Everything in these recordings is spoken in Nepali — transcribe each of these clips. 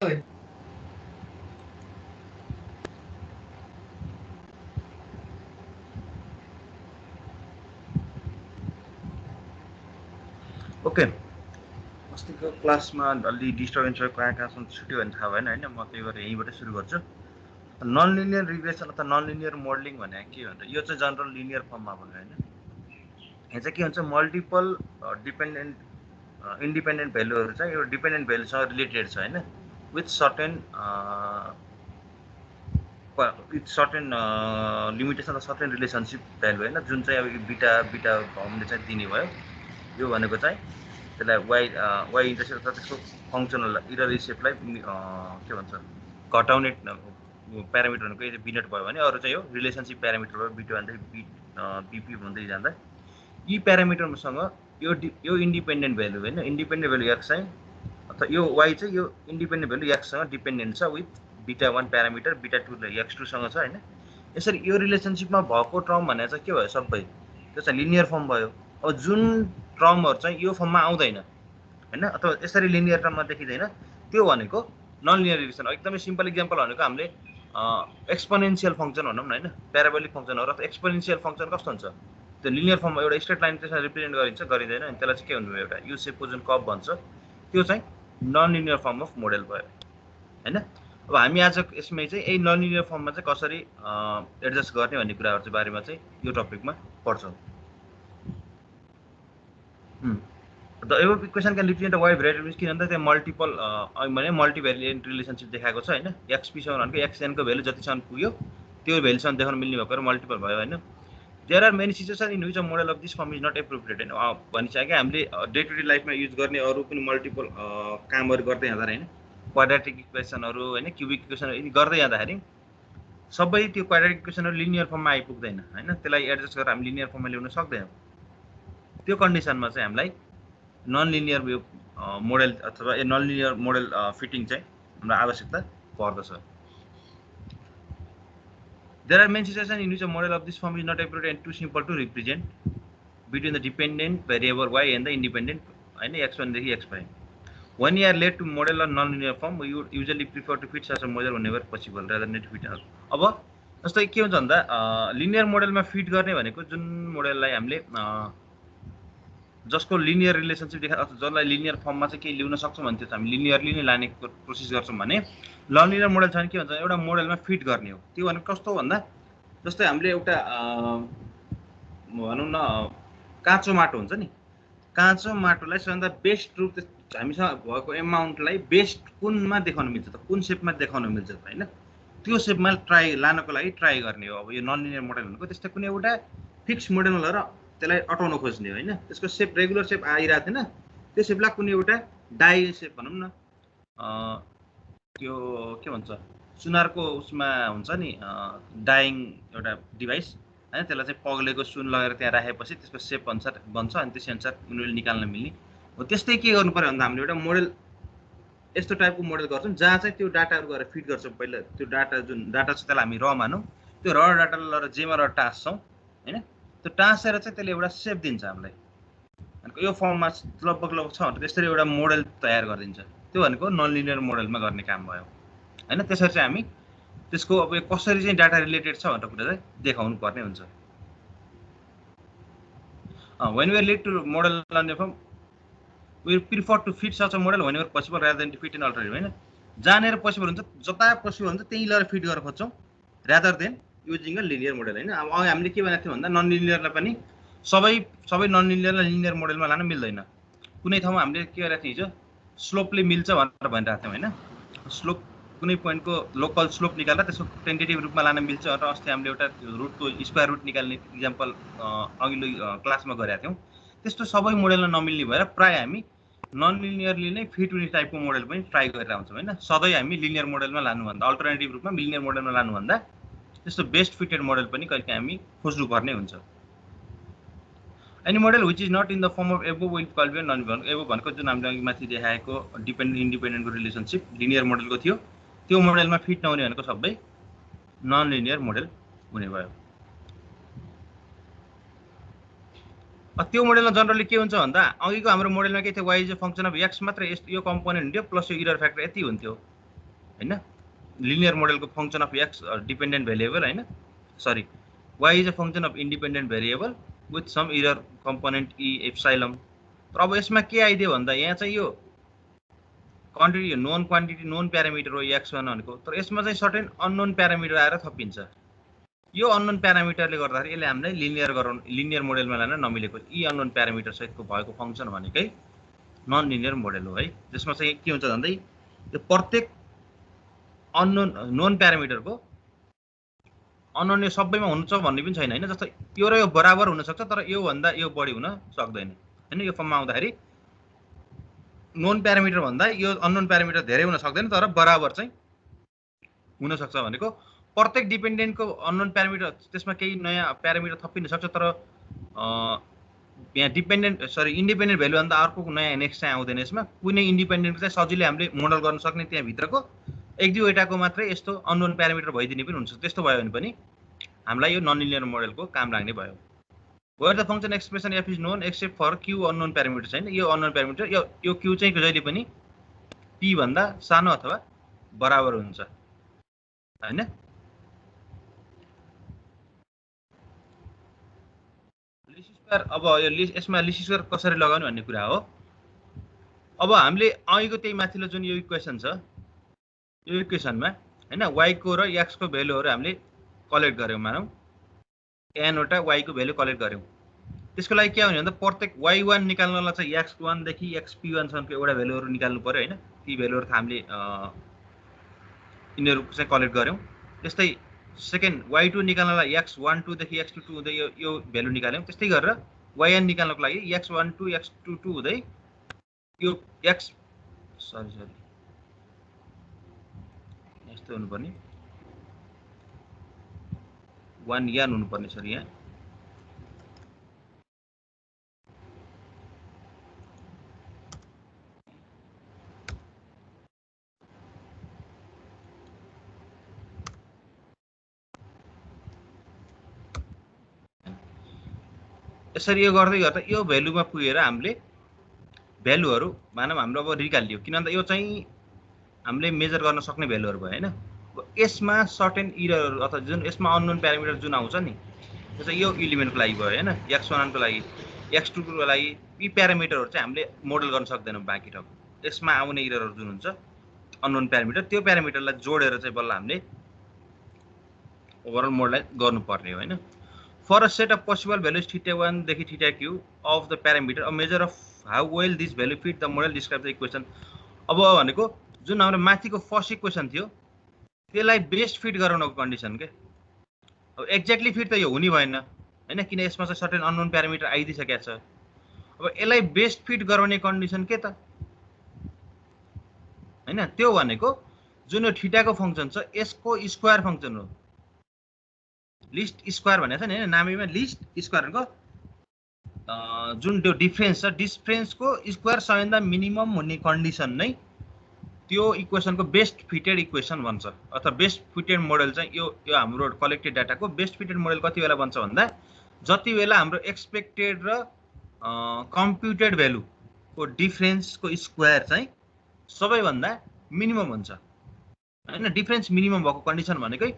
ओके, अस्तिको क्लासमा अलि डिस्टर्बेन्स कहाँ कहाँसम्म छुट्यो भने थाहा भएन होइन। म त्यही भएर यहीँबाटै सुरु गर्छु। नन लिनियर रिग्रेसन अथवा नन लिनियर मोडलिङ भने के भन्छ, यो चाहिँ जनरल लिनियर फर्ममा भयो होइन। यहाँ चाहिँ के हुन्छ, मल्टिपल इन्डिपेन्डेन्ट भ्यालुहरू चाहिँ यो डिपेन्डेन्ट भ्यालुसँग रिलेटेड छ होइन, विथ सर्टेन लिमिटेसन र सर्टेन रिलेसनसिप भ्यालु होइन, जुन चाहिँ अब बिटा फर्मले चाहिँ दिने भयो। यो भनेको चाहिँ त्यसलाई वाइ इन्टरसेप्ट अथवा त्यसको फङ्सनल इरर सेपलाई के भन्छ घटाउने प्यारामिटर भनेको यदि बिनट भयो भने अरू चाहिँ यो रिलेसनसिप प्यारामिटर भयो, बिटी भन्दै बिपी भन्दै जाँदा यी प्यारामिटरसँग यो इन्डिपेन्डेन्ट भ्यालु होइन, इन्डिपेन्डेन्ट भ्यालु एक्स चाहिँ अथवा यो वाइ चाहिँ यो इन्डिपेन्डेन्ट भ्यालु एक्ससँग डिपेन्डेन्ट छ विथ बिटा 1 प्यारामिटर बिटा 2 x2सँग छ होइन। यसरी यो रिलेसनसिपमा भएको टर्म भनेर चाहिँ के भयो, सबै त्यो चाहिँ लिनियर फर्म भयो। अब जुन टर्महरू चाहिँ यो फर्ममा आउँदैन होइन अथवा यसरी लिनियर टर्ममा देखिँदैन, त्यो भनेको नन लिनियर रिलेसन। एकदमै सिम्पल इक्जाम्पल भनेको हामीले एक्सपोनेन्सियल फङ्सन भनौँ न होइन, प्याराबोलिक फङ्सनहरू अथवा एक्सपोनेन्सियल फङ्सन कस्तो हुन्छ, त्यो लिनियर फर्ममा एउटा स्ट्रेट लाइन त्यसमा रिप्रेजेन्ट गरिन्छ, गरिँदैन अनि त्यसलाई चाहिँ के भन्नु, एउटा यु सेपको जुन कर्भ भन्छ, त्यो चाहिँ non linear form of model भयो होइन। अब हामी आज यसमै चाहिँ यही नन लिनियर फर्ममा चाहिँ कसरी एडजस्ट गर्ने भन्ने कुराहरू चाहिँ बारेमा चाहिँ यो टपिकमा पढ्छौँ। The above equation can represent a wide variety किन भन्दा त्यहाँ मल्टिपल भने मल्टिभेरिएन्ट रिलेसनसिप देखाएको छ होइन। एक्सपीसँग भनेको एक्सएनको भेल्यु जतिसम्म पुग्यो त्यो भेल्युसम्म देखाउन मिल्ने भएको मल्टिपल भयो होइन। There are many situation in which a model of this form is not appropriate होइन। भनिसक्यो हामीले डे टु डे लाइफमा युज गर्ने अरू पनि मल्टिपल कामहरू गर्दै जाँदा होइन, क्वाड्रेटिक इक्वेसनहरू होइन, क्युबिक इक्वेसनहरू गर्दै जाँदाखेरि सबै त्यो क्वाड्रेटिक इक्वेसनहरू लिनियर फर्ममा आइपुग्दैन होइन, त्यसलाई एडजस्ट गरेर हामी लिनियर फर्ममा ल्याउन सक्दैनौँ। त्यो कन्डिसनमा चाहिँ हामीलाई नन लिनियर मोडल अथवा नन लिनियर मोडल फिटिङ चाहिँ हाम्रो आवश्यकता पर्दछ। There are many situations in which a model of this form is not appropriate and too simple to represent between the dependent variable y and the independent and x1 देखि x5. When you are led to model a non-linear form, we would usually prefer to fit such a model whenever possible rather than to fit another. अब जस्तै के हुन्छ भन्दा लिनियर मोडलमा फिट गर्ने भनेको जुन मोडललाई हामीले जसको लिनियर रिलेसनसिप देखा अथवा जसलाई लिनियर फर्ममा चाहिँ केही ल्याउन सक्छौँ भने त्यो चाहिँ हामी लिनियरली नै लाने कोसिस गर्छौँ भने नन लिनियर मोडल छ भने के भन्छ, एउटा मोडलमा फिट गर्ने हो। त्यो भनेको कस्तो भन्दा जस्तै हामीले एउटा भनौँ न काँचो माटो हुन्छ नि, काँचो माटोलाई सबभन्दा बेस्ट रूप हामीसँग भएको एमाउन्टलाई बेस्ट कुनमा देखाउन मिल्छ त, कुन सेपमा देखाउन मिल्छ त होइन, त्यो सेपमा लानको लागि ट्राई गर्ने हो। अब यो नन लिनियर मोडल भनेको त्यस्तै कुनै एउटा फिक्स मोडलमा लगेर त्यसलाई अटाउन खोज्ने होइन, त्यसको सेप रेगुलर सेप आइरहेको थिएन, त्यो सेपलाई कुनै एउटा डाई सेप भनौँ न, त्यो के भन्छ सुनारको उसमा हुन्छ नि डाइङ एउटा डिभाइस होइन, त्यसलाई चाहिँ पग्लेको सुन लगाएर त्यहाँ राखेपछि त्यसको सेप अनुसार बन्छ अनि त्यसै अनुसार उनीहरूले निकाल्न मिल्ने हो। त्यस्तै के गर्नु पर्यो भन्दा हामीले एउटा मोडल यस्तो टाइपको मोडल गर्छौँ जहाँ चाहिँ त्यो डाटाहरू गएर फिट गर्छौँ। पहिला त्यो डाटा जुन डाटा छ त्यसलाई हामी र मानौँ, त्यो र डाटालाई लगेर जेमा र टाँस्छौँ होइन, त्यो टाँसेर चाहिँ त्यसले एउटा सेप दिन्छ हामीलाई, यो फर्ममा लगभग छ भनेर त्यसरी एउटा मोडल तयार गरिदिन्छ। त्यो भनेको नन लिनियर मोडलमा गर्ने काम भयो होइन। त्यसरी चाहिँ हामी त्यसको अब कसरी चाहिँ डाटा रिलेटेड छ भनेर कुरा चाहिँ देखाउनु पर्ने हुन्छ। when we are led to model linear form, we prefer to fit such a model whenever possible rather than to fit an alternative होइन। जहाँनिर पोसिबल हुन्छ, जता पोसिबल हुन्छ त्यही लगेर फिट गरेर खोज्छौँ rather than using a linear model होइन। अब हामीले के भनेको थियौँ भन्दा नन लिनियरलाई पनि सबै नन लिनियरलाई लिनियर मोडलमा लान मिल्दैन। कुनै ठाउँमा हामीले के गरेको थियौँ, हिजो स्लोपले मिल्छ भनेर भनिरहेको थियौँ होइन, स्लोप कुनै पोइन्टको लोकल स्लोप निकालेर त्यसको टेन्टेटिभ रूपमा लान मिल्छ भनेर अस्ति हामीले एउटा रुटको स्क्वायर रुट निकाल्ने इक्जाम्पल अघिल्लो क्लासमा गरेका थियौँ। त्यस्तो सबै मोडलमा नमिल्ने भएर प्रायः हामी नन लिनियरली नै फिट हुने टाइपको मोडल पनि ट्राई गरेर आउँछौँ होइन। सधैँ हामी लिनियर मोडलमा लानुभन्दा अल्टरनेटिभ रूपमा लिनियर मोडलमा लानुभन्दा त्यस्तो बेस्ट फिटेड मोडल पनि कहिले हामी खोज्नुपर्ने हुन्छ। Any model which is not in the form of above will call be non linear. Above भनेको जुन हामीले माथि देखाएको डिपेन्डेन्ट इन्डिपेन्डेन्टको रिलेसनसिप लिनियर मोडलको थियो, त्यो मोडलमा फिट नहुने भनेको सबै नन लिनियर मोडल हुने भयो। त्यो मोडलमा जनरली के हुन्छ भन्दा अघिको हाम्रो मोडलमा के थियो, Y is a function of X मात्र, यो कम्पोनेन्ट हुन्थ्यो प्लस यो इरर फ्याक्टर यति हुन्थ्यो। हैन लिनियर मोडलको function of x dependent variable हैन sorry y is a function of independent variable with some error component e epsilon. तर अब यसमा के आइदियो भन्दा यहाँ चाहिँ यो quantity known quantity known parameter हो x1 भनेको, तर यसमा चाहिँ सर्टेन अननोन प्यारामिटर आएर थपिन्छ। यो अननोन प्यारामिटरले गर्दाखेरि यसले हामीलाई लिनियर मोडलमा लान नमिलेको यी अननोन प्यारामिटर सहितको भएको फंक्सन भनेकै नन लिनियर मोडल हो है। जसमा चाहिँ के हुन्छ भन्दै यो प्रत्येक अननोन नोन प्यारामिटरको अननोन यो सबैमा हुन्छ भन्ने पनि छैन हैन। जस्तो यो र यो बराबर हुन सक्छ तर यो भन्दा यो बढी हुन सक्दैन हैन। यो फर्ममा आउँदाखेरि नोन प्यारामिटर भन्दा यो अननोन प्यारामिटर धेरै हुन सक्दैन तर बराबर चाहिँ हुन सक्छ भनेको प्रत्येक डिपेन्डेन्टको अननोन प्यारामिटर त्यसमा केही नयाँ प्यारामिटर थपिन सक्छ तर यहाँ इन्डिपेन्डेन्ट भ्यालु भन्दा अर्को नयाँ नेक्स्ट चाहिँ आउँदैन। यसमा कुनै इन्डिपेन्डेन्ट चाहिँ सजिलै हामीले मोडल गर्न सक्ने त्यहाँ भित्रको एक दुईवटाको मात्रै यस्तो अननोन प्यारामिटर भइदिने पनि हुन्छ। त्यस्तो भयो भने पनि हामीलाई यो नन लिनियर मोडलको काम लाग्ने भयो। Where the function expression f is known except for q unknown parameter छैन। यो अननोन प्यारामिटर यो q चाहिँ जहिले पनि p भन्दा सानो अथवा बराबर हुन्छ हैन। लिस्ट स्क्वायर अब यो यसमा लिस्ट स्क्वायर कसरी लगाउने भन्ने कुरा हो। अब हामीले अघिको त्यही माथिल्लो जुन यो इक्वेसन छ यो इक्वेसनमा हैन y को र x को भ्यालुहरु हामीले कलेक्ट गर्यौं। मानौं n वटा y को भ्यालु कलेक्ट गर्यौं। त्यसको लागि के आउने भन्दा प्रत्येक y1 निकाल्नलाई चाहिँ x1 देखि xp1 सम्मको एउटा भ्यालुहरु निकाल्नु पर्यो हैन। ती भ्यालुहरु त हामीले यिनीहरु चाहिँ कलेक्ट गर्यौं। त्यस्तै सेकेन्ड y2 निकाल्नलाई x12 देखि x22 हुँदै यो भ्यालु निकाल्यौं। त्यस्तै गरेर yn निकाल्नको लागि x12 x22 हुँदै यो x सरी यस्तो हुनुपर्ने 1 यान हुनुपर्ने सरी यहाँ यसरी यो गर्दै गर्दा यो भ्यालुमा पुगेर हामीले भ्यालुहरु मानव हाम्रो अब निकालियो। किन भन्दा यो चाहिँ हामीले मेजर गर्न सक्ने भ्यालुहरु भयो हैन। यसमा सर्टेन इररहरु अथवा जुन यसमा अननोन प्यारामिटर जुन आउँछ नि त्यो चाहिँ यो एलिमेन्टको लागि भयो हैन। x1 को लागि x2 को लागि यी प्यारामिटरहरु चाहिँ हामीले मोडल गर्न सक्दैनौं। बाँकी ठक यसमा आउने इररहरु जुन हुन्छ अननोन प्यारामिटर त्यो प्यारामिटरलाई जोडेर चाहिँ बल्ल हामीले ओभरअल मोडललाई गर्नुपर्ने हो हैन। For a set of possible values θ1 देखि θq of the parameter, a measure of how well this value fit the model describes the equation. अब भनेको जुन हाम्रो माथिको फर्स्ट इक्वेसन थियो त्यसलाई बेस्ट फिट गराउनको कन्डिसन के। अब एक्ज्याक्टली फिट त यो हुने भएन हैन किन यसमा चाहिँ सर्टेन अननोन प्यारामिटर आइदिसकेको छ। अब यसलाई बेस्ट फिट गराउने कन्डिसन के त हैन। त्यो भनेको जुन यो थीटाको फंक्सन छ यसको स्क्वायर फंक्सन हो। लिस्ट स्क्वायर भनेको छ नि हैन नामैमा लिस्ट स्क्वायरको जुन त्यो डिफरेन्स छ डिफरेन्सको स्क्वायर सबैभन्दा मिनिमम हुने कन्डिसन नै त्यो इक्वेसनको बेस्ट फिटेड इक्वेसन भन्छ अथवा बेस्ट फिटेड मोडल चाहिँ यो हाम्रो कलेक्टेड डाटाको बेस्ट फिटेड मोडल कति बेला बन्छ भन्दा जति बेला हाम्रो एक्सपेक्टेड र कम्प्युटेड भ्यालु को डिफरेन्सको स्क्वायर चाहिँ सबैभन्दा मिनिमम हुन्छ हैन। डिफरेन्स मिनिमम भएको कन्डिसन भनेकै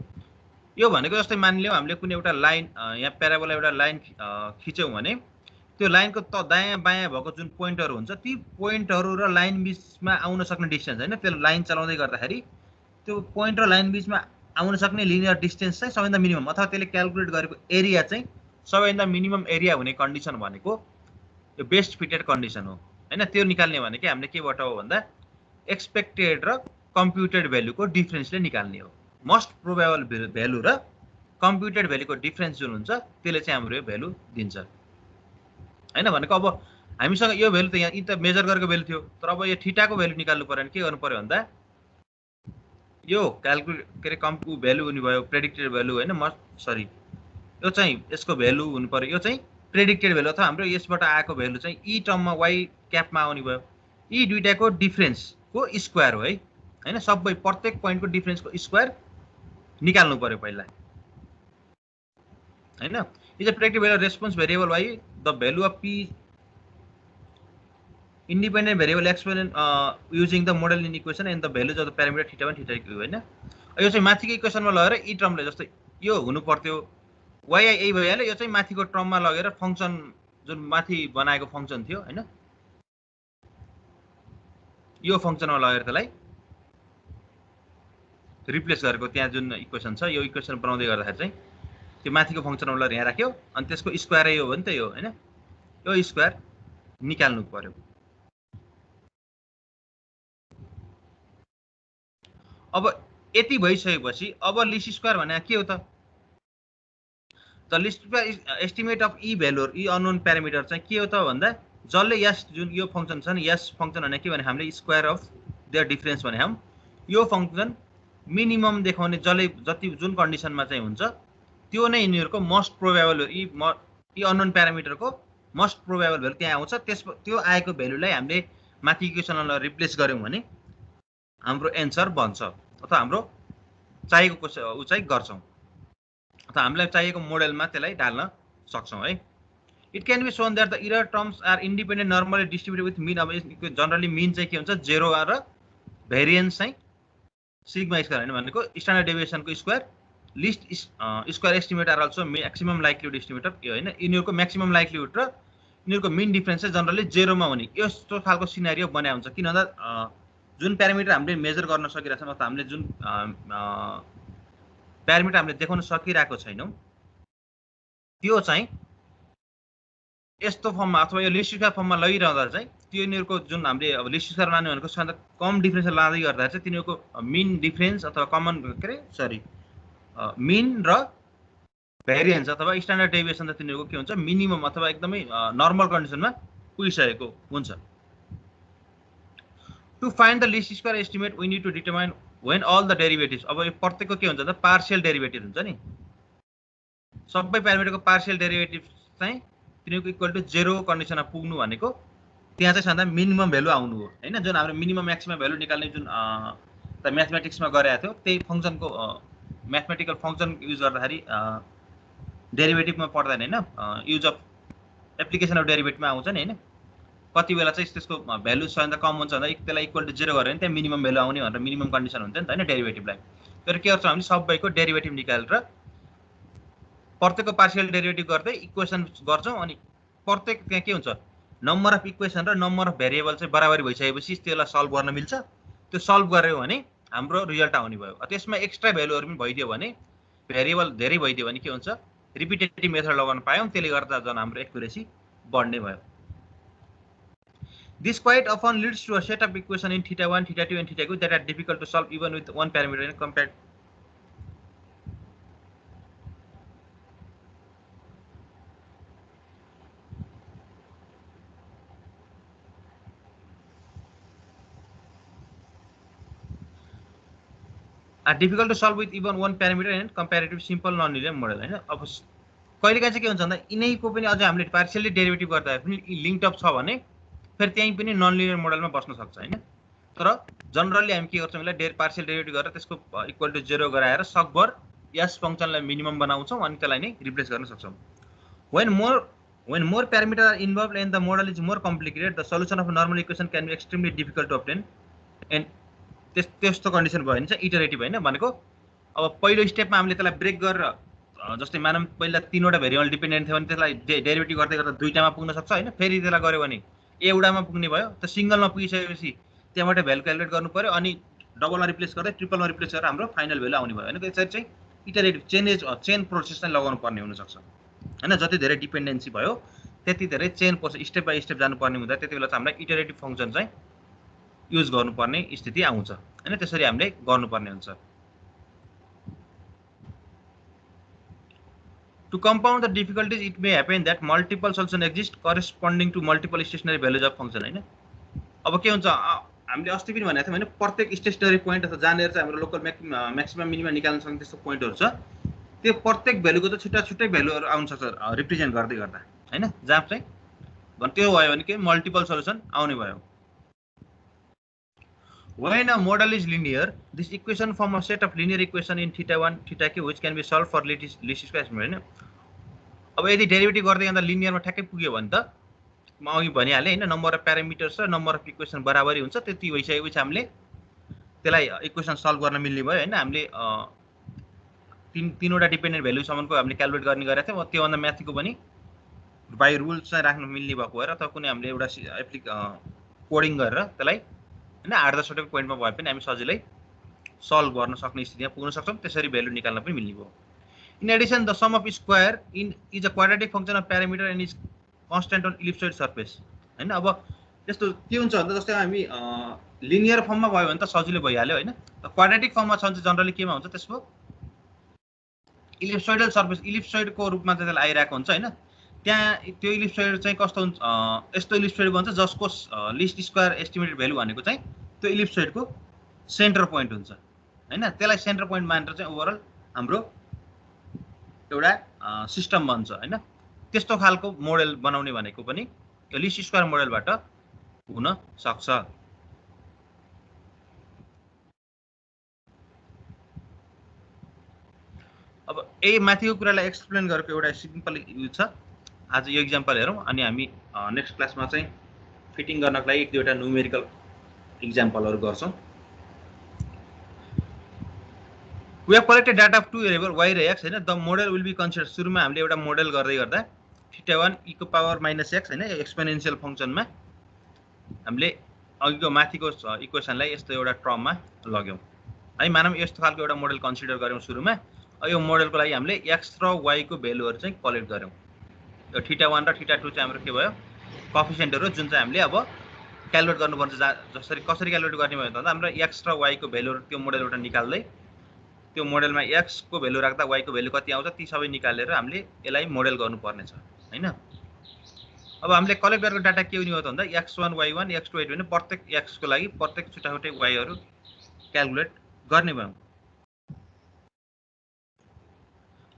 यो भनेको जस्तै मानिलियौ हामीले कुनै एउटा लाइन यहाँ प्याराबोला एउटा लाइन खिच्यौं भने त्यो लाइनको त दायाँ बायाँ भएको जुन पोइन्टहरु हुन्छ ती पोइन्टहरु र लाइन बीचमा आउन सक्ने डिस्टेन्स हैन त्यो लाइन चलाउँदै गर्दाखेरि त्यो पोइन्ट र लाइन बीचमा आउन सक्ने लिनियर डिस्टेन्स चाहिँ सबैभन्दा मिनिमम अथवा त्यसले क्याल्कुलेट गरेको एरिया चाहिँ सबैभन्दा मिनिमम एरिया हुने कन्डिसन भनेको यो बेस्ट फिटेड कन्डिसन हो हैन। त्यो निकाल्ने भनेकै हामीले केबाट हो भन्दा एक्सपेक्टेड र कम्प्युटेड भ्यालुको डिफरेन्सले निकाल्ने हो। मोस्ट प्रोबेबल भ्यालु र कम्प्युटेड भ्यालुको डिफरेन्स जुन हुन्छ त्यसले चाहिँ हाम्रो यो भ्यालु दिन्छ हैन। भनेको अब हामीसँग यो भ्यालु त यहाँ इ त मेजर गरेको भ्यालु थियो तर अब यो थीटाको भ्यालु निकाल्नु पर्यो भने के गर्नु पर्यो भन्दा यो क्याल्कुलेट के रे भ्यालु हुने भयो प्रेडिक्टेड भ्यालु हैन सरी यो चाहिँ यसको भ्यालु हुनु पर्यो। यो चाहिँ प्रेडिक्टेड भ्यालु अथवा हाम्रो यसबाट आएको भ्यालु चाहिँ ई टर्ममा y क्यापमा आउने भयो। यी दुईटाको डिफरेन्सको स्क्वायर हो है हैन। सबै प्रत्येक पोइन्टको डिफरेन्सको स्क्वायर निकाल्नु पर्यो पहिला हैन। Is a predicted value response variable y the value of p independent variable exponent using the model in equation and the values of the parameter θ1 θ2 हैन यो चाहिँ माथिको इक्वेसनमा लगेर ई टर्मले जस्तै यो हुनु पर्थ्यो y यही भइहाल्यो यो चाहिँ माथिको टर्ममा लगेर फंक्सन जुन माथि बनाएको फंक्सन थियो हैन यो फंक्सनमा लगेर त्यसलाई रिप्लेस गरेको त्यहाँ जुन इक्वेसन छ यो इक्वेसन बनाउँदै गर्दाखेरि चाहिँ त्यो माथिको फंक्सनमा लगेर यहाँ राख्यो अनि त्यसको स्क्वायर यो हो नि त यो हैन यो स्क्वायर निकाल्नु पर्यो अब यति भइसकेपछि अब लिस्ट स्क्वायर भने के हो त the list square estimate of E value E unknown parameter चाहिँ के हो त भन्दा जसले यस जुन यो फंक्सन छ नि यस फंक्सन भने के भने हामीले स्क्वायर अफ देयर डिफरेन्स भने हम यो फंक्सन मिनिमम देखाउने जसले जति जुन कन्डिसनमा चाहिँ हुन्छ त्यो नै यिनीहरुको मोस्ट प्रोबेबल ई अननोन प्यारामिटरको मोस्ट प्रोबेबल भ्यालु त्यहाँ आउँछ त्यो आएको भ्यालुलाई हामीले माथि इक्वेसनलाई रिप्लेस गर्यौं भने हाम्रो एन्सर बन्छ अथवा हाम्रो चाहिएको उचाइ गर्छौं अथवा हामीलाई चाहिएको मोडेलमा त्यसलाई डाल्न सक्छौं है it can be shown that the error terms are independent normally distributed with mean अब जनरली मीन चाहिँ के हुन्छ 0 र भेरिएन्स चाहिँ सिग्मा स्क्वायर हैन भनेको स्ट्यान्डर्ड डेभिएसनको square least square estimate are also maximum likelihood estimate of यो हैन यिनीहरुको म्याक्सिमम लाइक्लिहुड र यिनीहरुको मीन डिफरेन्स चाहिँ जनरली 0 मा हुने यस्तो खालको सिनेरियो बनाए हुन्छ किन भन्दा जुन प्यारामिटर हामीले मेजर गर्न सकिरहेका छौं अथवा हामीले जुन प्यारामिटर हामीले देखाउन सकिरहेको छैनौं त्यो चाहिँ यस्तो फर्ममा अथवा यो लिस्ट स्क्वायर फर्ममा लगिरहँदा चाहिँ त्यो यिनीहरुको जुन हामीले अब लिस्ट स्क्वायर लाने भनेको सबभन्दा कम डिफरेन्स लाँदै गर्दा चाहिँ तिनीहरुको मीन डिफरेन्स अथवा कमन मीन र भेरिएन्स अथवा स्ट्यान्डर्ड डेभिएसन त तिनीहरुको के हुन्छ मिनिमम अथवा एकदमै नर्मल कन्डिसनमा पुगिसकेको हुन्छ To find the least square estimate, we need to determine when all the derivatives. अब यो प्रत्येकको के हुन्छ त पार्शियल डेरिभेटिभ हुन्छ नि सबै प्यारामिटरको पार्शियल डेरिभेटिभ चाहिँ तिनीहरुको इक्वल टु 0 कन्डिसनमा पुग्नु भनेको त्यहाँ चाहिँ सदा मिनिमम भ्यालु आउनु हो हैन जुन हाम्रो मिनिमम म्याक्सिमम भ्यालु निकाल्ने जुन त म्याथमेटिक्समा गरेको थियो त्यही फंक्सनको म्याथमेटिकल फंक्सन युज गर्दाखेरि डेरिभेटिभमा पर्दैन हैन युज अफ एप्लिकेसन अफ डेरिभेटिभमा आउँछ नि हैन कति बेला चाहिँ त्यसको भ्यालु सबैभन्दा कम हुन्छ भन्दा त्यसलाई इक्वल टु 0 गरे भने त्यहाँ मिनिमम भ्यालु आउने भनेर मिनिमम कन्डिसन हुन्छ नि त हैन डेरिभेटिभलाई तर के गर्छौं हामी सबैको डेरिभेटिभ निकालेर प्रत्येकको पार्शियल डेरिभेटिभ गर्दै इक्वेसन गर्छौं अनि प्रत्येक त्यहाँ के हुन्छ नम्बर अफ इक्वेसन र नम्बर अफ भेरिएबल चाहिँ बराबरी भइसकेपछि त्यसलाई सल्भ गर्न मिल्छ त्यो सल्भ गर्यो भने हाम्रो रिजल्ट आउने भयो त्यसमा एक्स्ट्रा भ्यालुहरु पनि भइदियो भने भेरिएबल धेरै भइदियो भने के हुन्छ रिपिटेटिभ मेथड लगाउन पायौं त्यसले गर्दा जन हाम्रो एक्युरेसी बढ्ने भयो This quite often leads to a set of equation in θ1, θ2 and θ2 that are difficult to solve even with one parameter and compared. Are difficult to solve with even one parameter and comparative simple nonlinear model हैन अब कहिलेकाहीँ चाहिँ के हुन्छ भन्दा यिनैको पनि अझ हामीले पार्शियली डेरिभेटिभ गर्दा पनि लिंक्ड अप छ भने फेरि त्यही पनि नन लिनियर मोडलमा बस्न सक्छ हैन तर जनरली हामी के गर्छौं यसलाई पार्शियल डेरिभेटिभ गरेर त्यसको इक्वल टु 0 गराएर सकभर यस फंक्सनलाई मिनिमम बनाउँछौं अनि त्यसलाई नै रिप्लेस गर्न सक्छौं when more parameters are involved and the model is more complicated the solution of a normal equation can be extremely difficult to obtain and त्यस्तो कन्डिसन भयो भने चाहिँ इटरेटिभ हैन भनेको अब पहिलो स्टेपमा हामीले त्यसलाई ब्रेक गरेर जस्तै मानम पहिला 3 वटा भेरिएबल डिपेन्डेन्ट थियो भने त्यसलाई डेरिभेटिभ गर्दै गर्दा दुईटामा पुग्न सक्छ हैन फेरि त्यसलाई गर्यो भने एउटामा पुग्ने भयो त सिंगलमा पुगिसकेपछि त्यहाँबाट भ्यालु क्याल्कुलेट गर्नु पर्यो अनि डबलमा रिप्लेस गर्दै ट्रिपलमा रिप्लेस गरेर हाम्रो फाइनल भ्यालु आउने भयो हैन त्यसरी चाहिँ इटरेटिभ चेन प्रोसेस चाहिँ लगाउनु पर्ने हुन सक्छ हैन जति धेरै डिपेन्डेन्सी भयो त्यति धेरै chain process step by step जानु पर्ने हुँदा त्यति बेला चाहिँ हामीलाई इटरेटिभ फंक्सन चाहिँ युज गर्नुपर्ने स्थिति आउँछ हैन त्यसरी हामीले गर्नुपर्ने हुन्छ To compound the difficulties, it may happen that multiple solutions exist corresponding to multiple stationary values of function हैन अब के हुन्छ हामीले अस्ति पनि भनेको थियौं हैन प्रत्येक स्टेशनरी पोइन्ट अथवा जहाँनेर चाहिँ हाम्रो लोकल म्याक्सिमम मिनिमम निकाल्न सक्ने त्यस्तो पोइन्टहरु छ त्यो प्रत्येक भ्यालुको त छुट्टा छुट्टै भ्यालुहरु आउन सक्छ रिप्रेजेन्ट गर्दै गर्दा हैन जहाँ चाहिँ त्यो भयो भने के मल्टिपल सल्युसन आउने भयो When a model is linear, this equation form a set of linear equation in θ1, θ2 which can be solved for least square estimate. अब यदि डेरिभेटिभ गर्दै गर्दा लिनियरमा ठ्याक्कै पुग्यो भने त म अघि भनिहालेँ हैन, नम्बर अफ प्यारामिटर्स र नम्बर अफ इक्वेसन बराबरी हुन्छ। त्यति भइसकेपछि हामीले त्यसलाई इक्वेसन सल्भ गर्न मिल्ने भयो हैन। हामीले तीनवटा डिपेन्डेन्ट भ्यालुसम्मको हामीले क्यालकुलेट गर्ने गरेका थियौँ। त्योभन्दा माथिको पनि बाई रुल्स चाहिँ राख्न मिल्ने भएको भएर अथवा कुनै हामीले एउटा कोडिङ गरेर त्यसलाई हैन 8-10वटा पोइन्टमा भए पनि हामी सजिलै सल्भ गर्न सक्ने स्थितिमा पुग्न सक्छौँ। त्यसरी भ्यालु निकाल्न पनि मिल्ने भयो। In addition the sum of square is a quadratic function of parameter and is constant on ellipsoid surface हैन। अब त्यस्तो के हुन्छ भन्दा जस्तै हामी लिनियर फर्ममा भयो भने त सजिलो भइहाल्यो हैन। क्वाड्रेटिक फर्ममा छ भने चाहिँ जनरली केमा हुन्छ, त्यसको इलिप्सोइडल सर्फेस इलिप्सोइडको रूपमा चाहिँ त्यसलाई आइरहेको हुन्छ हैन। त्यहाँ त्यो इलिप्सोइड चाहिँ कस्तो हुन्छ, यस्तो इलिप्सोइड भन्छ जसको लिस्ट स्क्वायर एस्टिमेटेड भ्यालु भनेको चाहिँ त्यो इलिप्सोइडको सेन्टर पोइन्ट हुन्छ हैन। त्यसलाई सेन्टर पोइन्ट मानेर चाहिँ ओभरअल हाम्रो एउटा सिस्टम बन्छ हैन। त्यस्तो खालको मोडल बनाउने भनेको पनि यो लिस्ट स्क्वायर मोडलबाट हुन सक्छ। अब यही माथिको कुरालाई एक्सप्लेन गरेको एउटा सिम्पल युज छ। आज यो एक्जाम्पल हेरौँ अनि हामी नेक्स्ट क्लासमा चाहिँ फिटिङ गर्नको लागि एक दुईवटा न्युमेरिकल एक्जाम्पलहरू गर्छौँ। We have collected data of two variable y र x हैन। The model will be consider, सुरुमा हामीले एउटा मोडल गर्दै गर्दा θ1 e को पावर -x हैन एक्सपोनेन्शियल फंक्सनमा हामीले अघिको माथिको इक्वेसनलाई यस्तो एउटा टर्ममा लग्यौं है। मानौँ यस्तो खालको एउटा मोडल कन्सिडर गर्यौं सुरुमा। यो मोडलको लागि हामीले x र y को भ्यालुहरु चाहिँ कलेक्ट गर्यौं। यो θ1 र θ2 चाहिँ हाम्रो के भयो, कोएफिसिएन्टहरु जुन चाहिँ हामीले अब क्याल्कुलेट गर्नुपर्छ। जसरी कसरी क्याल्कुलेट गर्ने भयो भन्दा हाम्रो x र y को भ्यालुहरु त्यो मोडलबाट निकाल्दै त्यो मोडलमा x को भ्यालु राख्दा y को भ्यालु कति आउँछ ती सबै निकालेर हामीले यसलाई मोडल गर्नुपर्ने छ हैन। अब हामीले कलेक्ट गरेको डाटा के हुने हो भन्दा x1 y1 x2 y2 भने प्रत्येक x को लागि प्रत्येक छुटाछुटै y हरु क्याल्कुलेट गर्ने भयौं।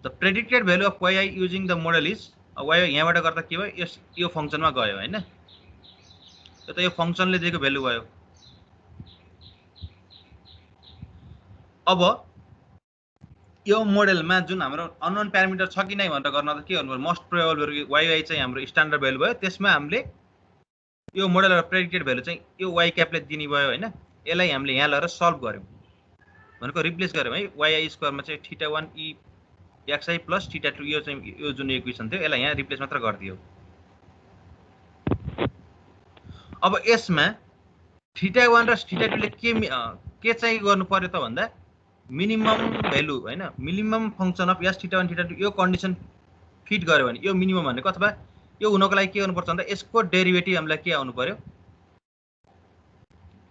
The predicted value of yi using the model is, y यहाँबाट गर्दा के भयो, यो फंक्सनमा गयो हैन। यो त यो फंक्सनले दिएको भ्यालु भयो। अब यो मोडलमा जुन हाम्रो अननोन प्यारामिटर छ कि नै भनेर गर्न त के गर्नु, मोस्ट प्रोबेबल भ्यालु yi चाहिँ हाम्रो स्ट्यान्डर्ड भ्यालु भयो। त्यसमा हामीले यो मोडलको प्रेडिक्टेड भ्यालु चाहिँ यो y क्यापले दिने भयो हैन। यसलाई हामीले यहाँ लगाएर सल्भ गर्यौं भनेको रिप्लेस गर्यौं है। yi स्क्वायरमा चाहिँ θ1 e xi प्लस θ2 यो चाहिँ यो जुन इक्वेसन थियो यसलाई यहाँ रिप्लेस मात्र गरिदियो। अब यसमा θ1 र θ2 ले के चाहिँ गर्नु पर्यो त भन्दा मिनिमम भ्यालु हैन, मिनिमम फंक्सन अफ s θ1 θ2 यो कन्डिसन फिट गर्यो भने यो मिनिमम भनेको अथवा यो हुनको लागि के गर्नु पर्छ भन्दा यसको डेरिभेटिभ हामीलाई के आउनु पर्यो,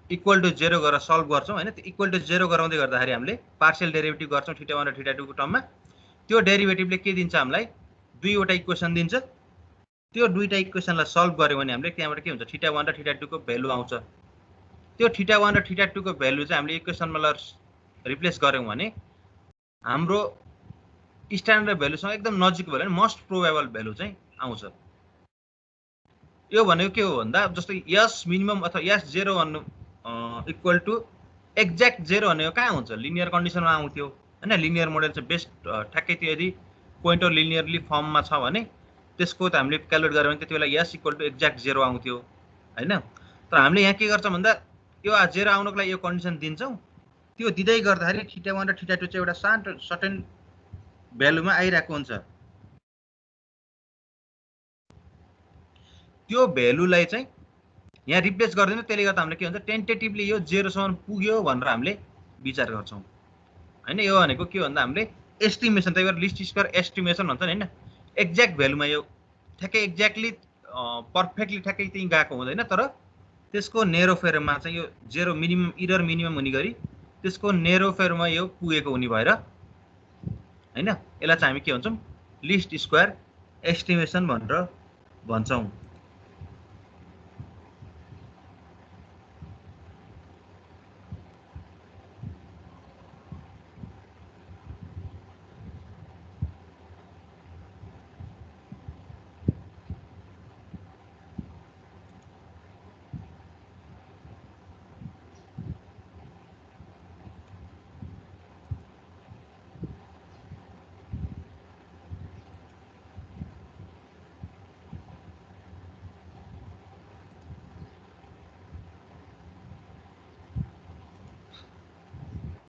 इक्वल टु 0 गरेर सल्भ गर्छौं हैन। त्यो इक्वल टु 0 गराउँदै गर्दाखेरि हामीले पार्शियल डेरिभेटिभ गर्छौं θ1 र θ2 को टर्ममा। त्यो डेरिभेटिभले के दिन्छ हामीलाई, दुईवटा इक्वेसन दिन्छ। त्यो दुईटा इक्वेसनलाई सल्भ गर्यो भने हामीले त्यहाँबाट के हुन्छ, θ1 र θ2 को भ्यालु आउँछ। त्यो θ1 र θ2 को भ्यालु चाहिँ हामीले इक्वेसनमा रिप्लेस गर्यौं भने हाम्रो स्ट्यान्डर्ड भ्यालुसँग एकदम नजिक भयो भने मोस्ट प्रोबेबल भ्यालु चाहिँ आउँछ। यो भनेको के हो भन्दा जस्तै s मिनिमम अथवा s 0 भन्नु इक्वल टु एक्ज्याक्ट 0 भनेको कहाँ हुन्छ, लिनियर कन्डिसनमा आउँथ्यो हैन। लिनियर मोडल चाहिँ बेस्ट ठ्याक्कै त्यो यदि पोइन्टर लिनियरली फर्ममा छ भने त्यसको त हामीले क्याल्कुलेट गर्यौं भने त्यतिबेला s इक्वल टु एक्ज्याक्ट 0 आउँथ्यो हैन। तर हामीले यहाँ के गर्छौं भन्दा यो 0 आउनको लागि यो कन्डिसन दिन्छौं। त्यो दिदै गर्दाखेरि θ1 र θ2 चाहिँ एउटा सर्टेन भ्यालुमा आइरहेको हुन्छ। त्यो भ्यालुलाई चाहिँ यहाँ रिप्लेस गर्दिनु। त्यसले गर्दा हामीले के हुन्छ, टेन्टेटिभली यो 0 सम्म पुग्यो भनेर हामीले विचार गर्छौं हैन। यो भनेको के भन्दा हामीले एस्टिमेसन, त्यही भएर लिस्ट स्क्वायर एस्टिमेसन भन्छ हैन। एक्ज्याक्ट भ्यालुमा यो ठ्याक्कै एक्ज्याक्टली पर्फेक्टली ठ्याक्कै त्यही गएको हुँदैन, तर त्यसको नेरो फेरमा चाहिँ यो 0 मिनिमम इरर मिनिमम हुने गरी त्यसको नेरो फेरमा यो पुगेको हुने भएर हैन। यसलाई चाहिँ हामी के भन्छौं, लिस्ट स्क्वायर एस्टिमेसन भनेर भन्छौं।